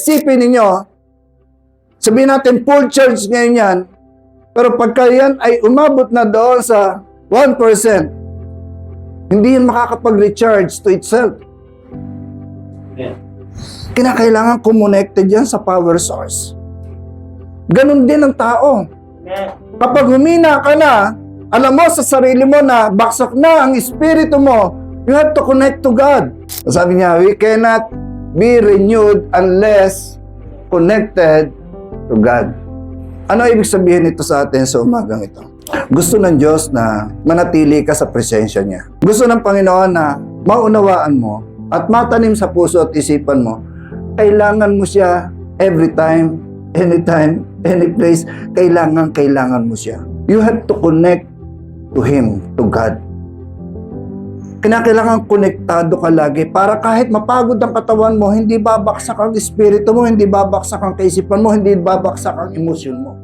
sipin ninyo, sabihin natin full charge ngayon yan, pero pagka yan ay umabot na doon sa 1%, hindi yan makakapag-recharge to itself. Kinakailangan connected yan sa power source. Ganon din ang tao. Kapag humina ka na, alam mo sa sarili mo na baksak na ang espiritu mo, you have to connect to God. Sabi niya, we cannot be renewed unless connected to God. Ano ibig sabihin ito sa atin sa umagang ito? Gusto ng Diyos na manatili ka sa presensya niya. Gusto ng Panginoon na maunawaan mo at matanim sa puso at isipan mo, kailangan mo siya every time, anytime, any place. Kailangan mo siya. You have to connect to Him, to God. Kinakailangan konektado ka lagi para kahit mapagod ang katawan mo, hindi babaksak ang espiritu mo, hindi babaksak ang kaisipan mo, hindi babaksak ang emosyon mo.